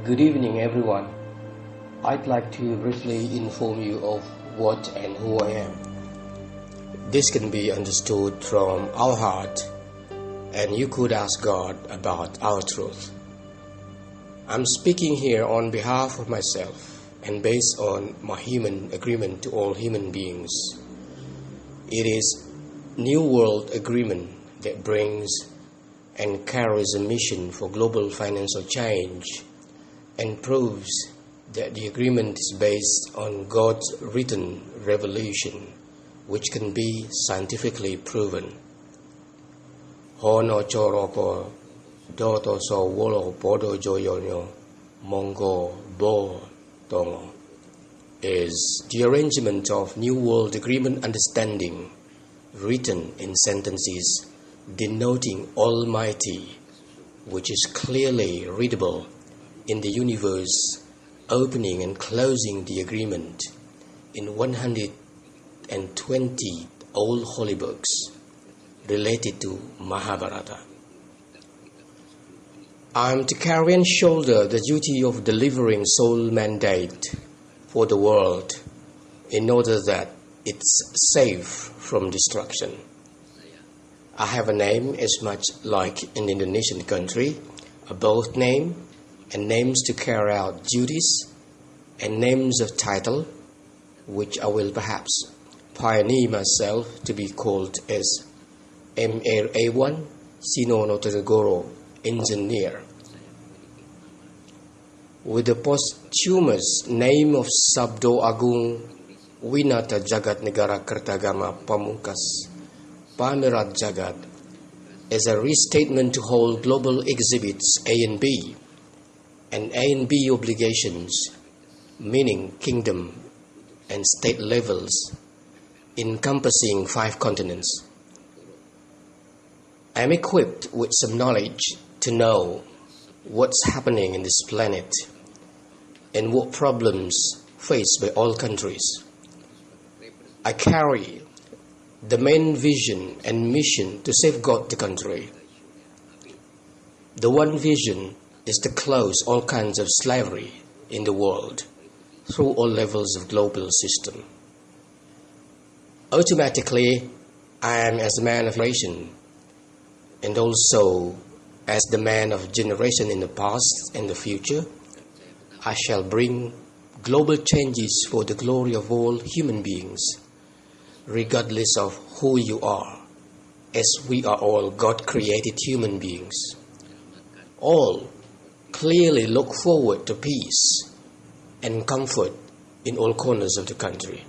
Good evening, everyone. I'd like to briefly inform you of what and who I am. This can be understood from our heart, and you could ask God about our truth. I'm speaking here on behalf of myself and based on my human agreement to all human beings. It is New World Agreement that brings and carries a mission for global financial change and proves that the agreement is based on God's written revelation, which can be scientifically proven. Hono choroko doto so wolo podo joyonyo mongo bo tongo is the arrangement of New World Agreement understanding written in sentences denoting Almighty, which is clearly readable in the universe, opening and closing the agreement in 120 old holy books related to Mahabharata. I am to carry and shoulder the duty of delivering soul mandate for the world in order that it's safe from destruction. I have a name as much like an Indonesian country, a both name and names to carry out duties and names of title, which I will perhaps pioneer myself to be called as M1 Sinonotenegoro Engineer. With the posthumous name of Sabdo Agung Winata Jagat Negara Kertagama Pamungkas Pamerat Jagat as a restatement to hold global exhibits A and B and A and B obligations, meaning kingdom and state levels, encompassing 5 continents. I am equipped with some knowledge to know what's happening in this planet and what problems faced by all countries. I carry the main vision and mission to safeguard the country. The one vision is to close all kinds of slavery in the world through all levels of global system. Automatically, I am as a man of generation and also as the man of generation in the past and the future, I shall bring global changes for the glory of all human beings, regardless of who you are, as we are all God-created human beings. All clearly look forward to peace and comfort in all corners of the country.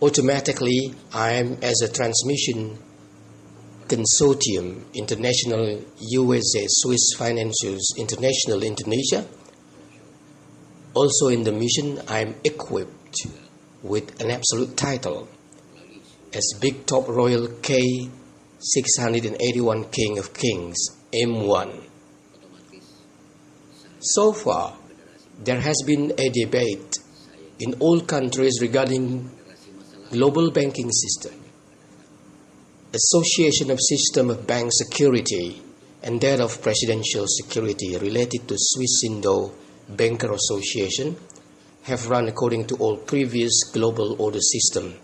Automatically, I am as a transmission consortium, International USA Swiss Financials International Indonesia. Also in the mission, I am equipped with an absolute title as Big Top Royal K.681 King of Kings M1. So far, there has been a debate in all countries regarding global banking system, association of system of bank security, and that of presidential security related to Swiss Indo Banker Association have run according to all previous global order system,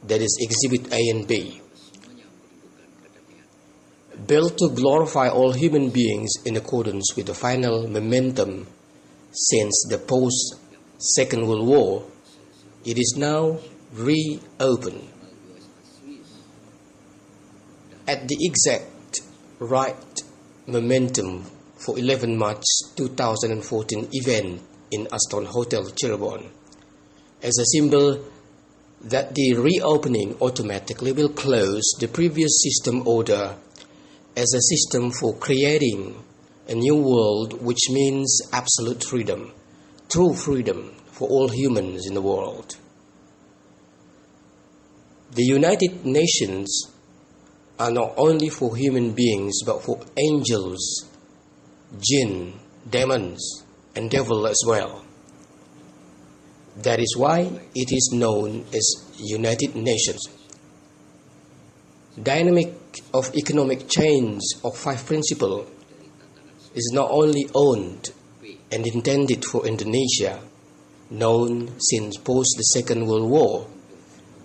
that is Exhibit A and B, built to glorify all human beings in accordance with the final momentum since the post-Second World War. It is now reopened at the exact right momentum for 11 March 2014 event in Aston Hotel Cirebon, as a symbol that the reopening automatically will close the previous system order as a system for creating a new world, which means absolute freedom, true freedom for all humans in the world. The United Nations are not only for human beings but for angels, jinn, demons, and devil as well. That is why it is known as United Nations. Dynamic of economic change of 5 principles is not only owned and intended for Indonesia, known since post the Second World War,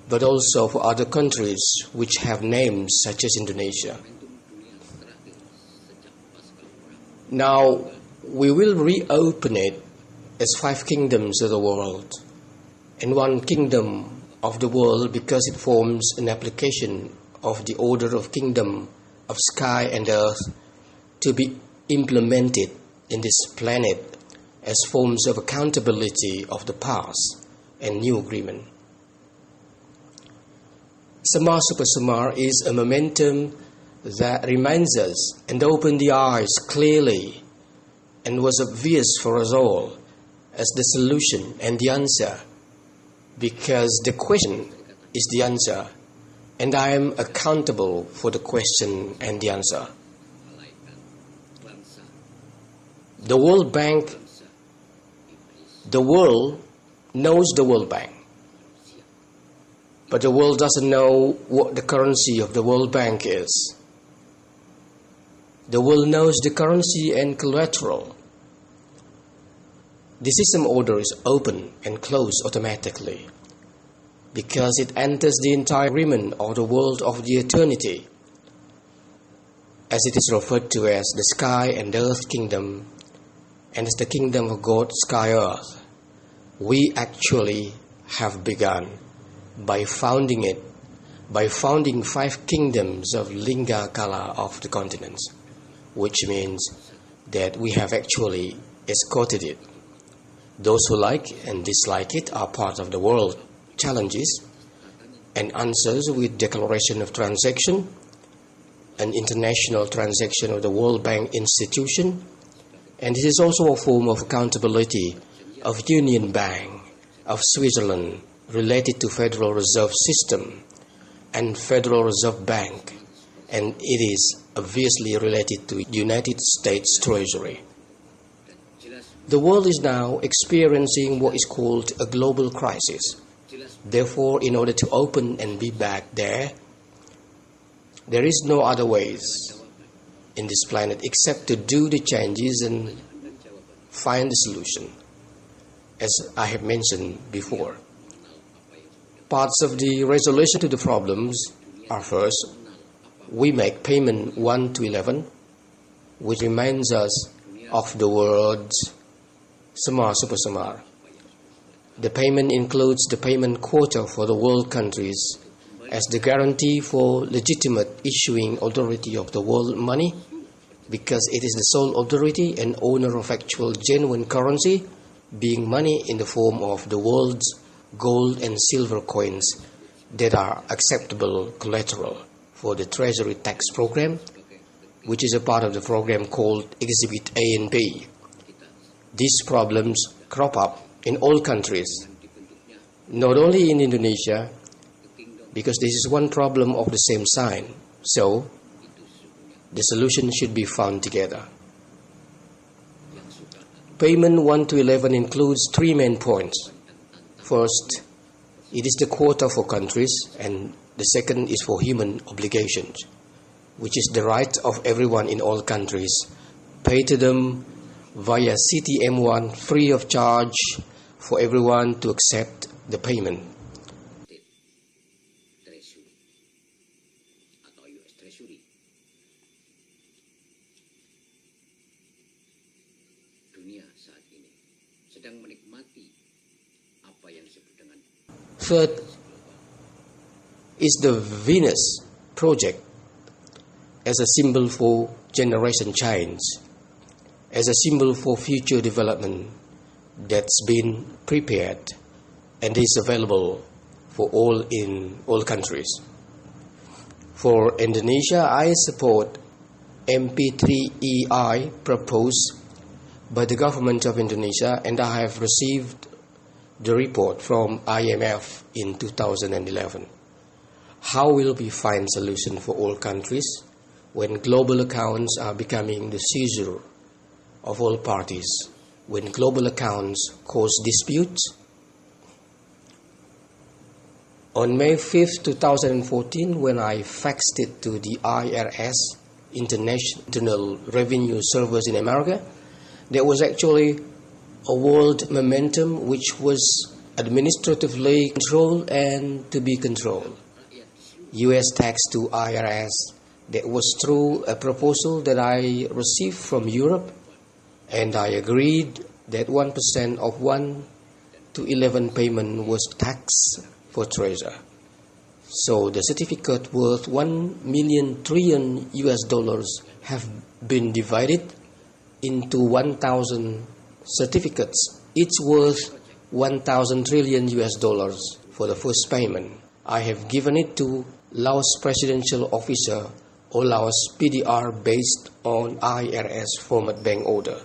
but also for other countries which have names such as Indonesia. Now, we will reopen it as 5 kingdoms of the world, and 1 kingdom of the world because it forms an application of the order of kingdom of sky and earth to be implemented in this planet as forms of accountability of the past and new agreement. Samar Super Samar is a momentum that reminds us and opens the eyes clearly and was obvious for us all as the solution and the answer, because the question is the answer, and I am accountable for the question and the answer. The World Bank, the world knows the World Bank, but the world doesn't know what the currency of the World Bank is. The world knows the currency and collateral. The system order is open and closed automatically because it enters the entire agreement of the world of the eternity, as it is referred to as the sky and earth kingdom, and as the kingdom of God, sky, earth. We actually have begun by founding it, by founding 5 kingdoms of Lingga Kala of the continents, which means that we have actually escorted it. Those who like and dislike it are part of the world challenges and answers with declaration of transaction, an international transaction of the World Bank institution, and it is also a form of accountability of Union Bank of Switzerland related to Federal Reserve System and Federal Reserve Bank, and it is obviously related to United States Treasury. The world is now experiencing what is called a global crisis. Therefore, in order to open and be back there is no other ways in this planet except to do the changes and find the solution, as I have mentioned before. Parts of the resolution to the problems are: first, we make payment 1 to 11, which reminds us of the words Samar Super Samar. The payment includes the payment quota for the world countries as the guarantee for legitimate issuing authority of the world money, because it is the sole authority and owner of actual genuine currency, being money in the form of the world's gold and silver coins that are acceptable collateral for the Treasury tax program, which is a part of the program called Exhibit A and B. These problems crop up in all countries, not only in Indonesia, because this is one problem of the same sign, so the solution should be found together. Payment 1 to 11 includes 3 main points. First, it is the quota for countries, and the second is for human obligations, which is the right of everyone in all countries. Pay to them via City M1 free of charge for everyone to accept the payment. Third is the Venus project as a symbol for generation change, as a symbol for future development that's been prepared and is available for all in all countries. For Indonesia, I support MP3EI proposed by the government of Indonesia, and I have received the report from IMF in 2011. How will we find solution for all countries when global accounts are becoming the seizure of all parties, when global accounts cause disputes? On May 5th, 2014, when I faxed it to the IRS, International Revenue Service in America, there was actually a world momentum which was administratively controlled and to be controlled. US tax to IRS, that was through a proposal that I received from Europe, and I agreed that 1% of 1 to 11 payment was taxed for treasure. So the certificate worth 1 million trillion US dollars have been divided into 1,000 certificates, each worth 1,000 trillion US dollars for the first payment. I have given it to Laos Presidential Officer or Laos PDR based on IRS format bank order.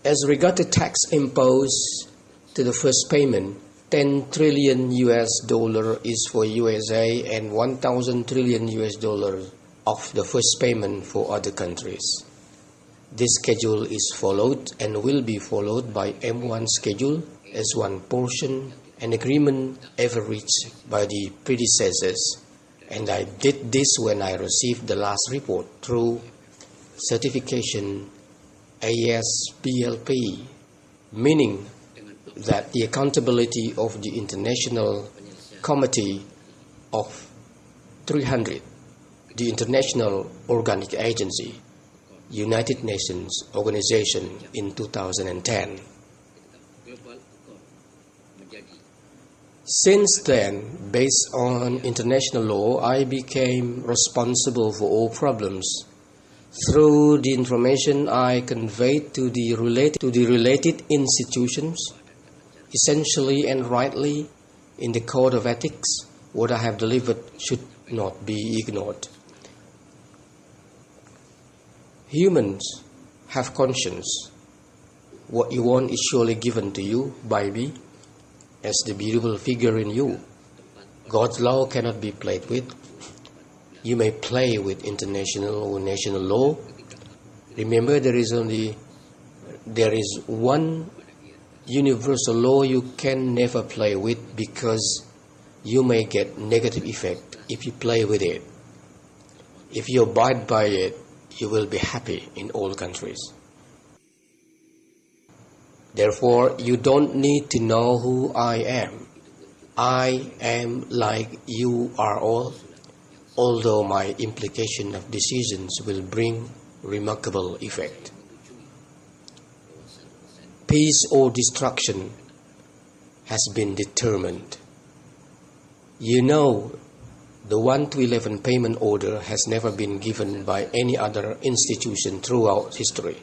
As regard to tax imposed to the first payment, 10 trillion US dollar is for USA and 1,000 trillion US dollars of the first payment for other countries. This schedule is followed and will be followed by M1 schedule as one portion, an agreement ever reached by the predecessors. And I did this when I received the last report through certification ASBLP, meaning that the accountability of the International Committee of 300, the International Organic Agency, United Nations Organization in 2010. Since then, based on international law, I became responsible for all problems through the information I conveyed to the related institutions. Essentially and rightly, in the code of ethics, what I have delivered should not be ignored. Humans have conscience. What you want is surely given to you by me as the beautiful figure in you. God's law cannot be played with. You may play with international or national law. Remember, there is one universal law you can never play with, because you may get negative effect if you play with it. If you abide by it, you will be happy in all countries. Therefore, you don't need to know who I am. I am like you are all, although my implication of decisions will bring remarkable effect. Peace or destruction has been determined. You know, the 1 to 11 payment order has never been given by any other institution throughout history.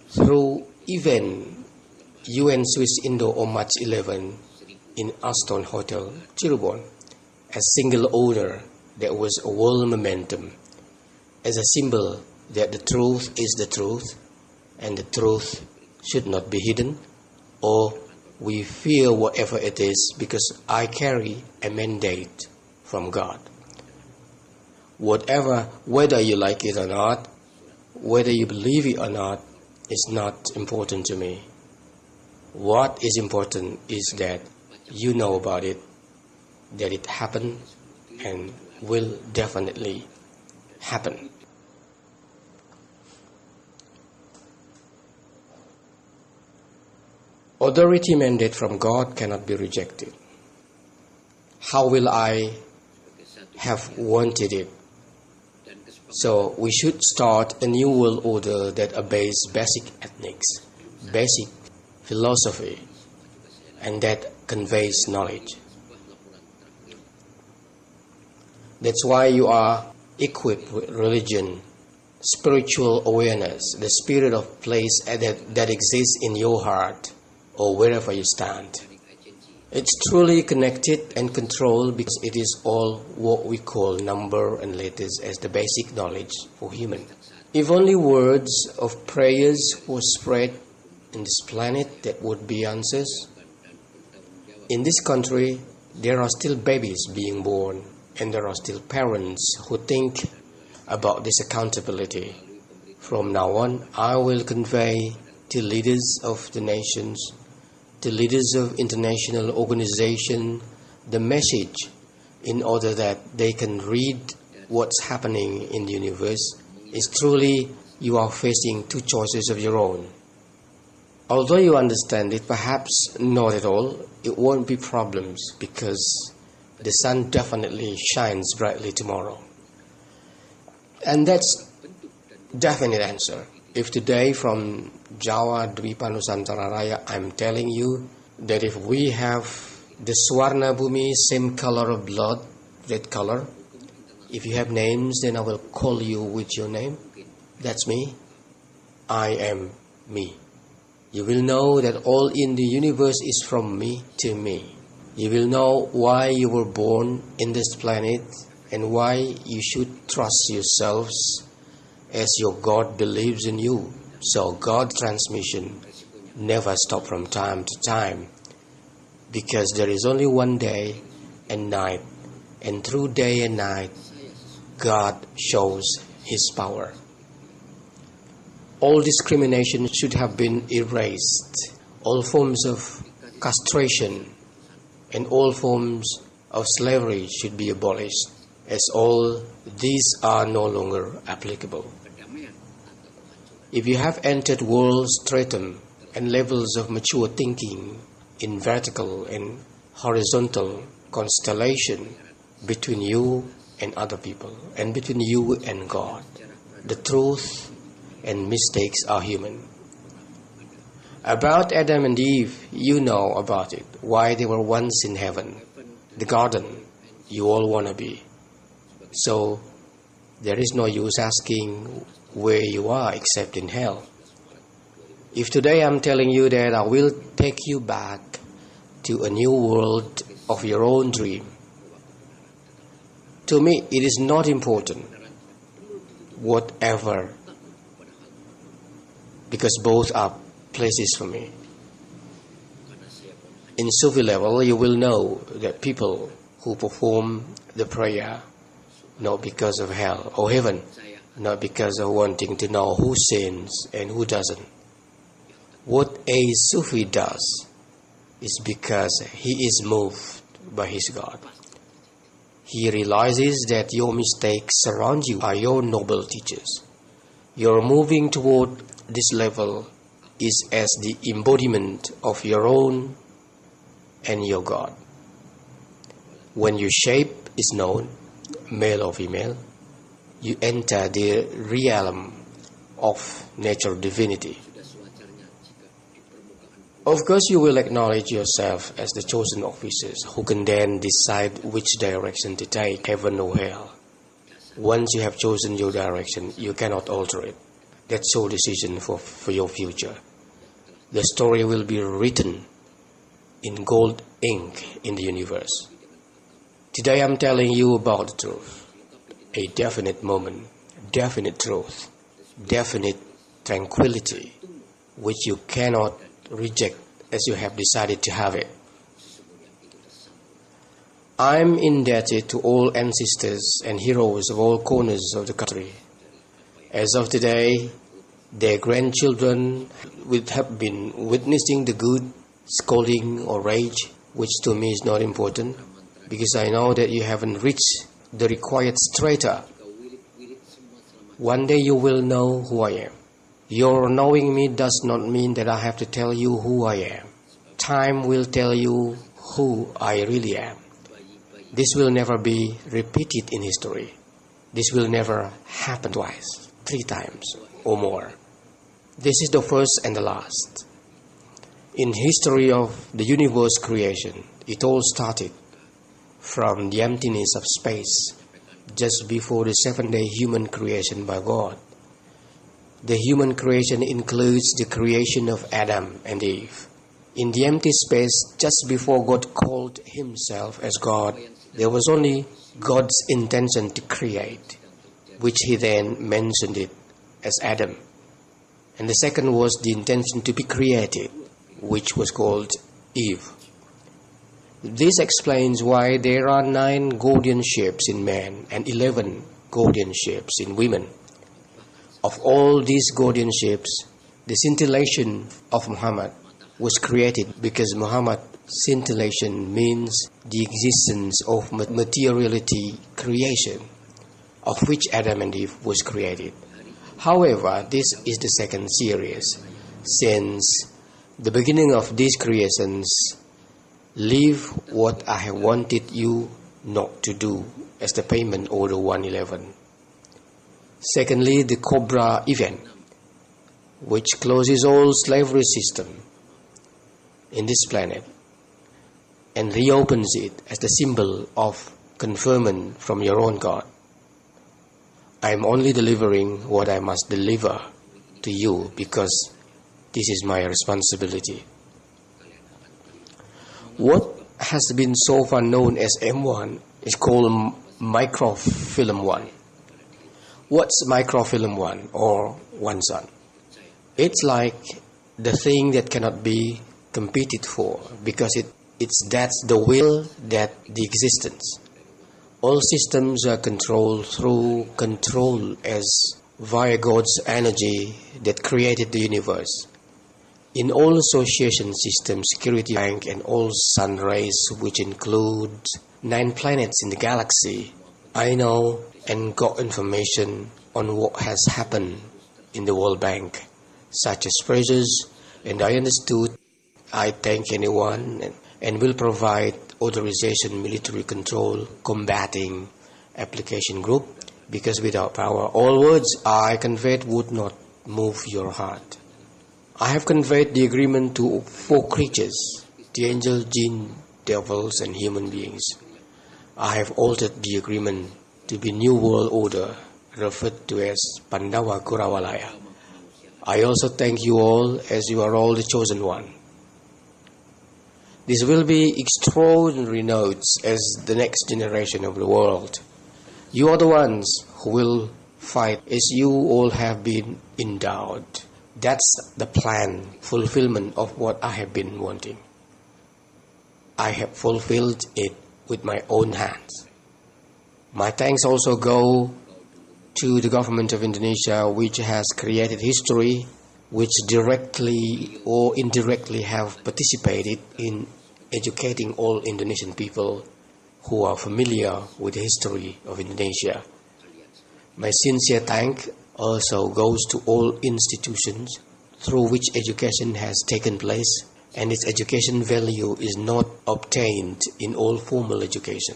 Through event UN Swiss Indo on March 11 in Aston Hotel, Cirebon, a single order that was a world momentum, as a symbol that the truth is the truth, and the truth should not be hidden, or we fear whatever it is, because I carry a mandate from God. Whether you like it or not, whether you believe it or not, is not important to me. What is important is that you know about it, that it happened and will definitely happen. Authority mandate from God cannot be rejected. How will I have wanted it? So we should start a new world order that obeys basic ethics, basic philosophy, and that conveys knowledge. That's why you are equipped with religion, spiritual awareness, the spirit of place that exists in your heart or wherever you stand. It's truly connected and controlled because it is all what we call number and letters as the basic knowledge for human. If only words of prayers were spread in this planet, that would be answers. In this country, there are still babies being born, and there are still parents who think about this accountability. From now on, I will convey to leaders of the nations, to leaders of international organizations, the message in order that they can read what's happening in the universe. Is truly you are facing two choices of your own. Although you understand it, perhaps not at all, it won't be problems because the sun definitely shines brightly tomorrow. And that's definite answer. If today from Jawa Dwipa Nusantara Raya I'm telling you that if we have the Swarna Bhumi, same color of blood, red color, if you have names, then I will call you with your name. That's me. I am me. You will know that all in the universe is from me to me. You will know why you were born in this planet and why you should trust yourselves as your God believes in you. So God's transmission never stops from time to time because there is only one day and night, and through day and night God shows His power. All discrimination should have been erased. All forms of castration and all forms of slavery should be abolished, as all these are no longer applicable. If you have entered world stratum and levels of mature thinking in vertical and horizontal constellation between you and other people and between you and God, the truth and mistakes are human. About Adam and Eve, you know about it, why they were once in heaven, the garden you all want to be. So there is no use asking where you are except in hell. If today I'm telling you that I will take you back to a new world of your own dream, to me it is not important whatever, because both are places for me. In Sufi level, you will know that people who perform the prayer not because of hell or heaven, not because of wanting to know who sins and who doesn't. What a Sufi does is because he is moved by his God. He realizes that your mistakes around you are your noble teachers. Your moving toward this level is as the embodiment of your own and your God. When your shape is known, male or female, you enter the realm of natural divinity. Of course, you will acknowledge yourself as the chosen officers who can then decide which direction to take, heaven or hell. Once you have chosen your direction, you cannot alter it. That's your decision for your future. The story will be written in gold ink in the universe. Today I'm telling you about the truth. A definite moment, definite truth, definite tranquility, which you cannot reject as you have decided to have it. I'm indebted to all ancestors and heroes of all corners of the country. As of today, their grandchildren would have been witnessing the good, scolding or rage, which to me is not important, because I know that you haven't reached the required strata. One day you will know who I am. Your knowing me does not mean that I have to tell you who I am. Time will tell you who I really am. This will never be repeated in history. This will never happen twice, 3 times or more. This is the first and the last. In history of the universe creation, it all started from the emptiness of space just before the 7-day human creation by God. The human creation includes the creation of Adam and Eve. In the empty space just before God called himself as God, there was only God's intention to create, which he then mentioned it as Adam. And the second was the intention to be created, which was called Eve. This explains why there are 9 golden shapes in men and 11 golden shapes in women. Of all these golden shapes, the scintillation of Muhammad was created because Muhammad's scintillation means the existence of materiality creation, of which Adam and Eve was created. However, this is the second series, since the beginning of these creations, leave what I have wanted you not to do as the payment order 111. Secondly, the Cobra event, which closes all slavery system in this planet and reopens it as the symbol of conferment from your own God. I am only delivering what I must deliver to you because this is my responsibility. What has been so far known as M1 is called microfilm 1. What's microfilm 1 or one sun? It's like the thing that cannot be competed for because that's the will, that the existence. All systems are controlled through control as via God's energy that created the universe. In all association systems, security bank and all sun rays, which include 9 planets in the galaxy, I know and got information on what has happened in the World Bank, such as pressures, and I understood. I thank anyone and will provide authorization, military control, combating application group, because without power, all words I conveyed would not move your heart. I have conveyed the agreement to 4 creatures, the angel, jinn, devils, and human beings. I have altered the agreement to be New World Order, referred to as Pandawa Kurawalaya. I also thank you all, as you are all the chosen one. This will be extraordinary notes as the next generation of the world. You are the ones who will fight as you all have been endowed. That's the plan, fulfillment of what I have been wanting. I have fulfilled it with my own hands. My thanks also go to the government of Indonesia, which has created history, which directly or indirectly have participated in educating all Indonesian people who are familiar with the history of Indonesia. My sincere thank also goes to all institutions through which education has taken place, and its education value is not obtained in all formal education.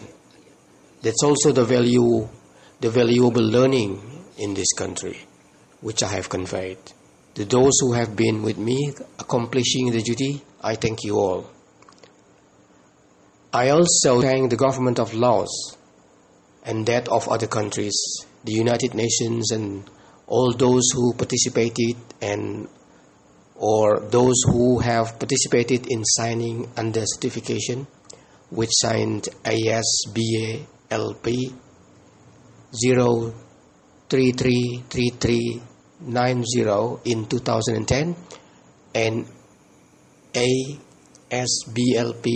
That's also the valuable learning in this country, which I have conveyed. To those who have been with me accomplishing the duty, I thank you all. I also thank the government of Laos and that of other countries, the United Nations, and all those who participated or those who have participated in signing under certification, which signed ASBALP 0333390 in 2010 and ASBLP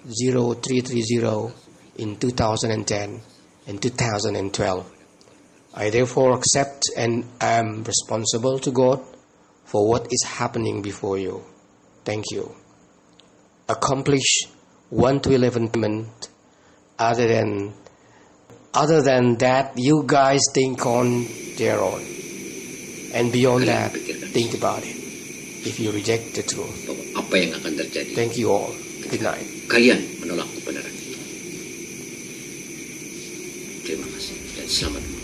0330 in 2010 and 2012. I therefore accept and am responsible to God for what is happening before you. Thank you. Accomplish 1 to 11 payment. Other than that, you guys think on their own. And beyond that, think about it. If you reject the truth. Apa yang akan terjadi? Thank you all. Good night. Kalian menolak kebenaran itu. Terima kasih dan selamat.